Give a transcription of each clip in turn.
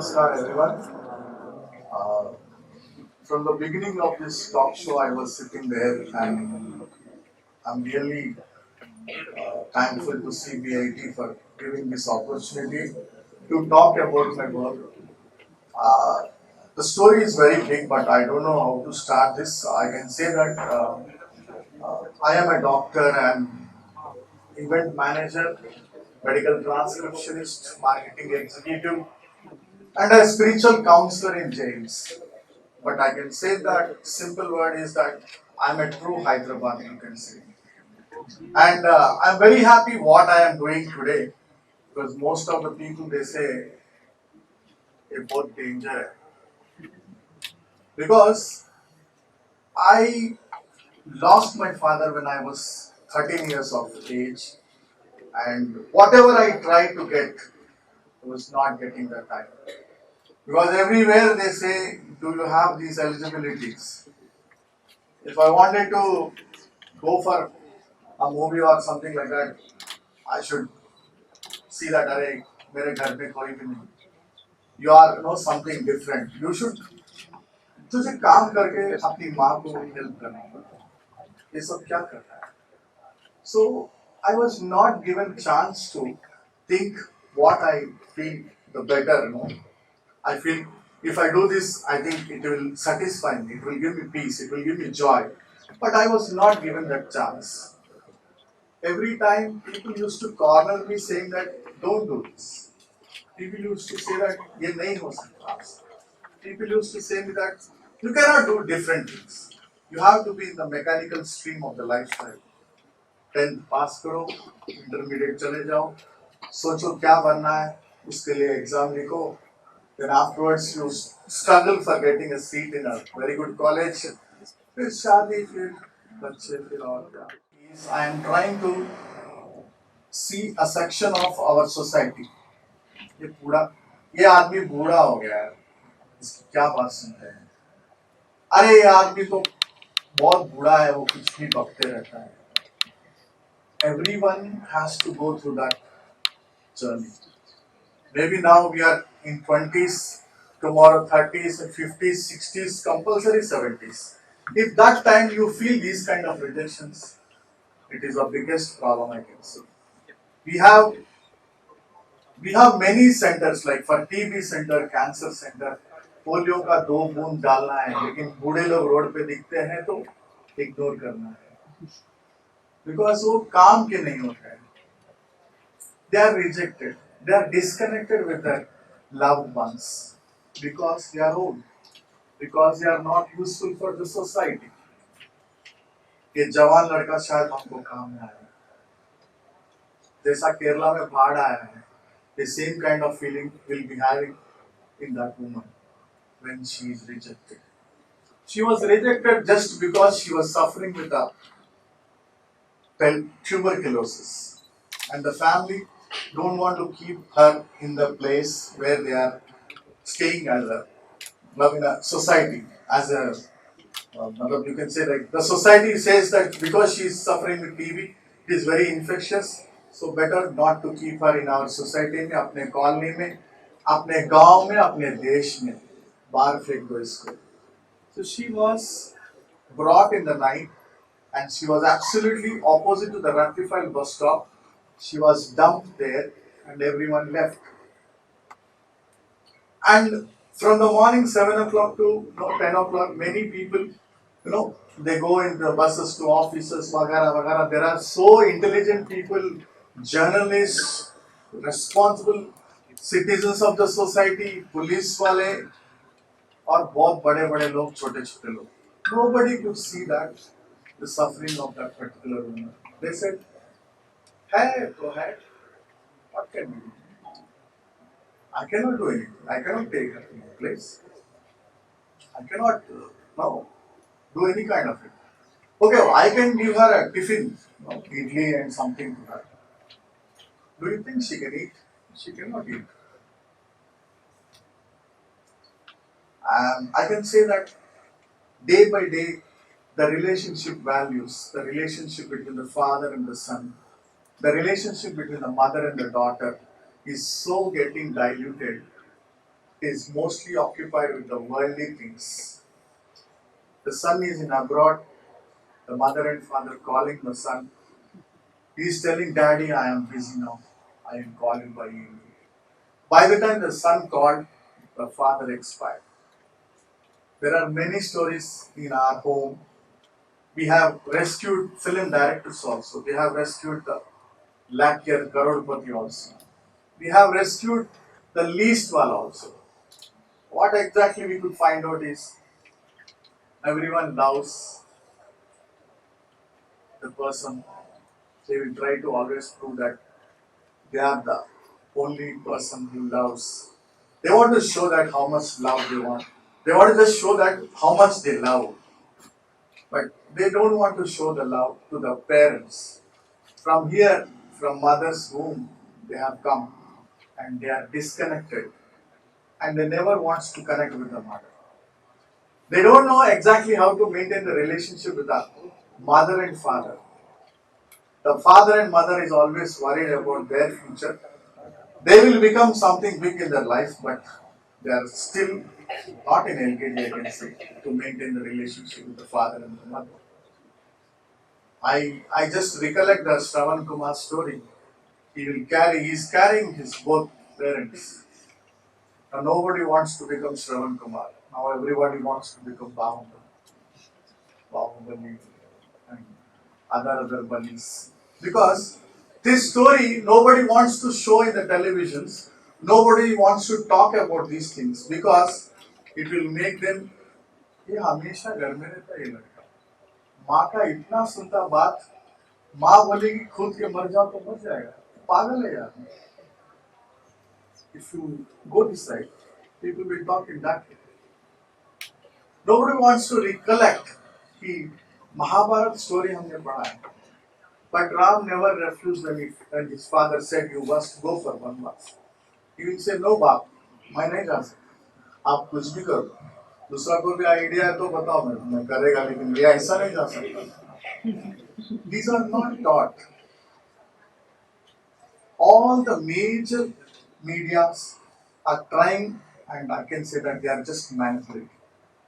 Namaskar everyone. Uh, from the beginning of this talk show, I was sitting there and I'm really thankful to CBIT for giving this opportunity to talk about my work. Uh, the story is very big, but I don't know how to start this. I can say that I am a doctor and event manager, medical transcriptionist, marketing executive, and a spiritual counselor in jails. But I can say that simple word is that I'm a true Hyderabad, you can say. And I'm very happy what I am doing today because most of the people they say about danger. Because I lost my father when I was 13 years of age, and whatever I tried to get, I was not getting that time. Because everywhere they say, do you have these eligibilities? If I wanted to go for a movie or something like that, I should see that अरे मेरे घर पे कोई भी नहीं. You are something different. You should तुझे काम करके अपनी माँ को हेल्प करना पड़ता. ये सब क्या करता है? So I was not given chance to think what I feel the better. I feel if I do this, I think it will satisfy me. It will give me peace. It will give me joy. But I was not given that chance. Every time people used to corner me saying that don't do this. People used to say that ये नहीं हो सकता. People used to say me that you cannot do different things. You have to be in the mechanical stream of the lifestyle. 10th पास करो, intermediate चले जाओ, सोचो क्या बनना है, उसके लिए एग्जाम लिखो. Then afterwards you struggle for getting a seat in a very good college. फिर शादी फिर बच्चे फिर और क्या. I am trying to see a section of our society. ये पूरा ये आदमी बूढ़ा हो गया है, इसकी क्या बात सुनते हैं. अरे ये आदमी तो बहुत बूढ़ा है, वो कुछ भी बकते रहता है. Everyone has to go through that journey. Maybe now we are in 20s, tomorrow 30s, 50s, 60s, compulsory 70s. If that time you feel these kind of rejections, it is the biggest problem I can see. We have many centers like for TB center, cancer center, polio का 2 बूंद डालना है, लेकिन बूढ़े लोग road पे दिखते हैं तो इग्नोर करना है, बिकॉज वो काम के नहीं होते हैं. They are rejected. They are disconnected with their loved ones because they are old, because they are not useful for the society. ये जवान लड़का शायद हमको काम में आएगा. जैसा केरला में बाढ़ आया है, the same kind of feeling will be having in that woman when she is rejected. She was rejected just because she was suffering with a tuberculosis, and the family don't want to keep her in the place where they are staying as a love in a society as a you can say like the society says that because she is suffering with TB, it is very infectious, so better not to keep her in our society में, अपने colony में, अपने गांव में, अपने देश में, बाहर फेंक दो इसको. So she was brought in the night, and she was absolutely opposite to the rectified bus stop. She was dumped there, and everyone left. And from the morning 7 o'clock to 10 o'clock, many people, they go in the buses to offices, vagara vagara. There are so intelligent people, journalists, responsible citizens of the society, police वाले, और बहुत बड़े बड़े लोग, छोटे छोटे लोग. Nobody could see that the suffering of that particular woman. They said, "Hey, go ahead. What can we do? I cannot do anything. I cannot take her to my place. I cannot do any kind of it. Okay, I can give her a tiffin, idli and something to her. Do you think she can eat? She cannot eat." I can say that day by day, the relationship values, the relationship between the father and the son, the relationship between the mother and the daughter is so getting diluted. is mostly occupied with the worldly things. The son is in abroad, the mother and father calling the son. He is telling, Daddy, I am busy now. I am calling by evening. By the time the son called, the father expired. There are many stories in our home. We have rescued film directors also. We have rescued the Lakyar Karodpati also. We have rescued the least one also. What exactly we could find out is everyone loves the person. They will try to always prove that they are the only person who loves. They want to show that how much love they want. They want to just show that how much they love. But they don't want to show the love to the parents. From here, from mother's womb, they have come and they are disconnected and they never wants to connect with the mother. They don't know exactly how to maintain the relationship with the mother and father. The father and mother is always worried about their future. They will become something big in their life, but they are still not in LKG, I can say, to maintain the relationship with the father and the mother. I just recollect the Shravan Kumar story. He is carrying his both parents. Now nobody wants to become Shravan Kumar. Now everybody wants to become Bahubali and other bunnies. Because this story nobody wants to show in the televisions. Nobody wants to talk about these things because it will make them ये हमेशा घर में रहता है ये लड़का माँ का इतना सुनता बात माँ बोलेगी खुद के मर जाओ तो मर जाएगा पागल है यार if you go this side people will talk in that way. Nobody wants to recollect कि महाभारत story हमने पढ़ा है. But Ram never refused when his father said, you must go for Vanvas. He will say, no बाप, मैं नहीं जा सकता. आप कुछ भी करो. दूसरा कोई भी आइडिया है तो बताओ मैं करेगा लेकिन ये ऐसा नहीं जा सकता. These are not taught. All the major medias are trying, and I can say that they are just manipulating.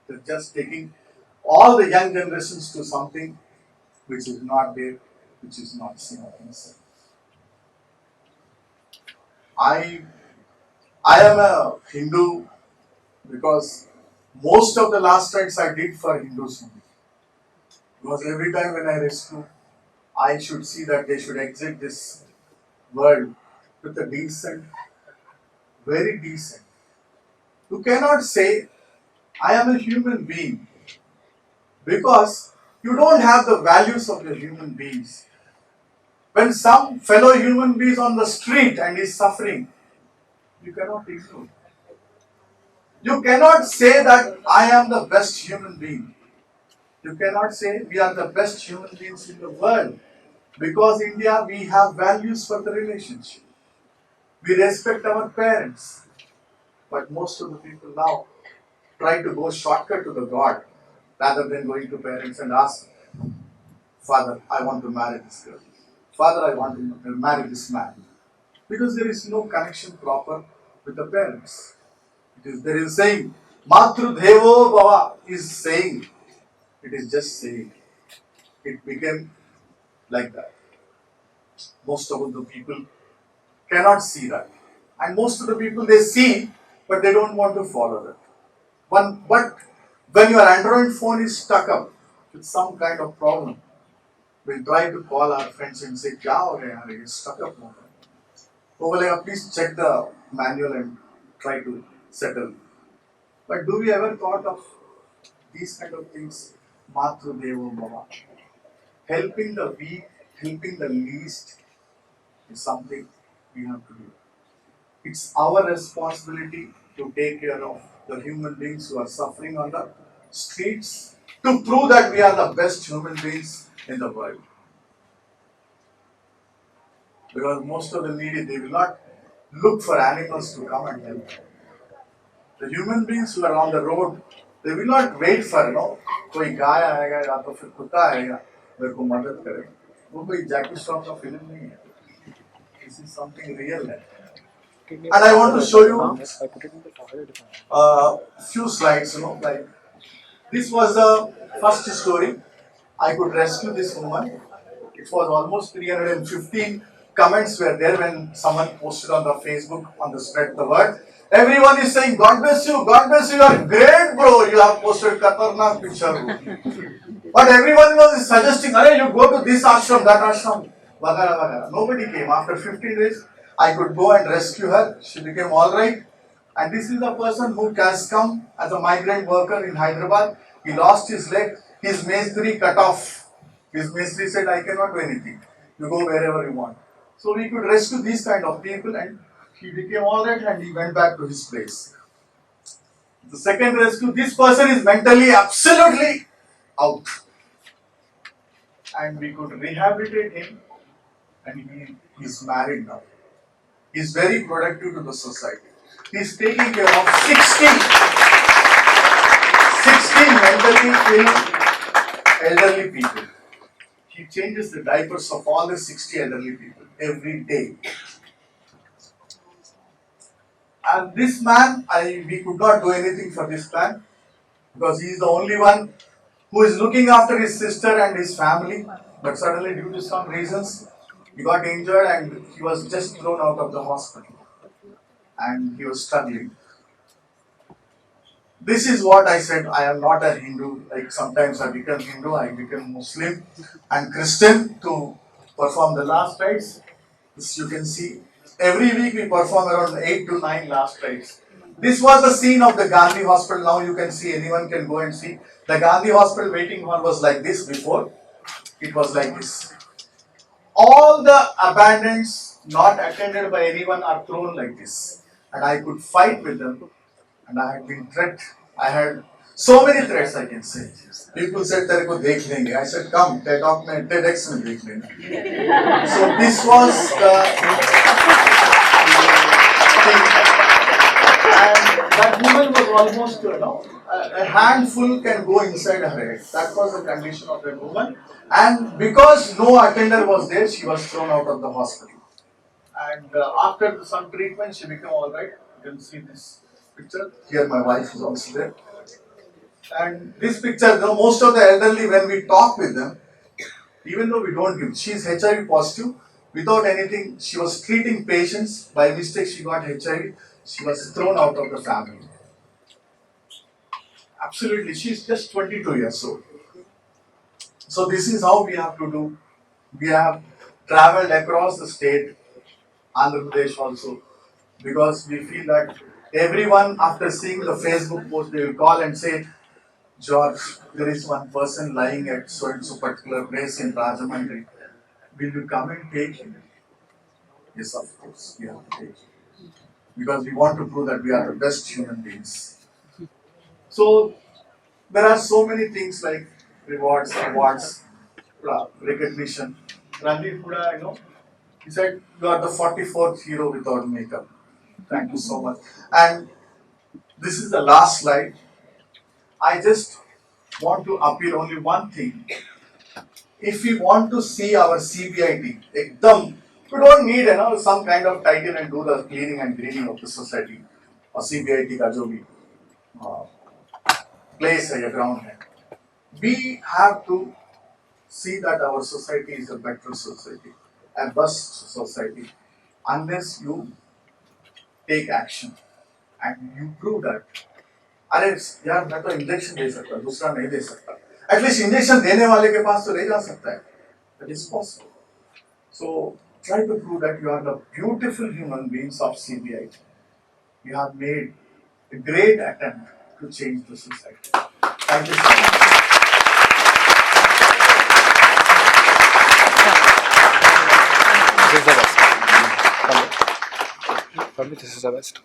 They're just taking all the young generations to something which is not there, which is not seen. I I am a Hindu because most of the last rites I did for Hindus only. Because every time when I rescue, I should see that they should exit this world with a decent, very decent. You cannot say, I am a human being because you don't have the values of your human beings. When some fellow human being is on the street and is suffering, you cannot ignore. You cannot say that I am the best human being. You cannot say we are the best human beings in the world. Because India, we have values for the relationship. We respect our parents. But most of the people now try to go shortcut to the God rather than going to parents and ask, Father, I want to marry this girl. Father, I want to marry this man. Because there is no connection proper with the parents. There is saying, Matru Devo Bhava is saying. It is just saying. It became like that. Most of the people cannot see that. And most of the people they see, but they don't want to follow that. But when your Android phone is stuck up with some kind of problem, we'll try to call our friends and say, Kya ho gaya yaar, it's stuck up mode. So we'll please check the manual and try to settle. But do we ever thought of these kind of things? Matru Devo Bhava. Helping the weak, helping the least is something we have to do. It's our responsibility to take care of the human beings who are suffering on the streets to prove that we are the best human beings in the world. Because most of the needy, they will not look for animals to come and help. The human beings who are on the road, they will not wait for, कोई गाय आएगा या तो फिर कुत्ता आएगा मेरे को मदद करेगा. वो कोई जैकी श्रॉफ का फिल्म नहीं है. This is something real है. And I want to show you a few slides, like this was the first story. I could rescue this woman. It was almost 315 comments were there when someone posted on the Facebook on the spread the word. Everyone is saying, God bless you, you are great, bro. You have posted Katarnak picture. But everyone was suggesting, Are, you go to this ashram, that ashram, vagara, vagara. Nobody came. After 15 days, I could go and rescue her. She became alright. And this is the person who has come as a migrant worker in Hyderabad. He lost his leg. His mestri cut off. His mestri said, I cannot do anything. You go wherever you want. So we could rescue these kind of people, and he became alright and he went back to his place. The second rescue, this person is mentally absolutely out. And we could rehabilitate him, and he is married now. He is very productive to the society. He is taking care of 60 mentally ill elderly people. He changes the diapers of all the 60 elderly people every day. And this man, we could not do anything for this man because he is the only one who is looking after his sister and his family. But suddenly, due to some reasons, he got injured and he was just thrown out of the hospital. And he was struggling. This is what I said. I am not a Hindu. Like sometimes I become Hindu, I become Muslim and Christian to perform the last rites. This you can see. Every week we perform around 8 to 9 last rites. This was the scene of the Gandhi Hospital. Now you can see, anyone can go and see. The Gandhi Hospital waiting hall was like this before. It was like this. All the abandons not attended by anyone are thrown like this. And I could fight with them. And I had been threatened. I had so many threats, I can say. People said, Tere ko dekh lenge. I said, come, TEDx mein dekh lenge. So this was the thing. And that woman was almost, a handful can go inside her head. That was the condition of that woman. And because no attender was there, she was thrown out of the hospital. And after some treatment, she became alright. You can see this picture. Here my wife is also there. And this picture, most of the elderly, when we talk with them, even though we don't give, she is HIV positive, without anything, she was treating patients, by mistake she got HIV, she was thrown out of the family. Absolutely, she is just 22 years old. So this is how we have to do. We have traveled across the state, Andhra Pradesh also, because we feel that everyone, after seeing the Facebook post, they will call and say, George, there is one person lying at so and so particular place in Rajahmundry. Will you come and take him? Yes, of course, we have to take him. Because we want to prove that we are the best human beings. So, there are so many things like rewards, awards, recognition. Randeep Huda, he said, you are the 44th hero without makeup. Thank you so much. And this is the last slide. I just want to appeal only one thing. If we want to see our CBIT, we don't need some kind of title and do the cleaning and greening of the society. Or CBIT ka jo bhi place hai, ground hai. We have to see that our society is a better society, a best society, unless you take action and you prove that. अरे यार मैं तो injection दे सकता, दूसरा नहीं दे सकता. At least injection देने वाले के पास तो ले जा सकता है. That is possible. So try to prove that you are the beautiful human beings of CBIT. You have made a great attempt to change the society. Thank you so much. This is the best. Probably this is the best.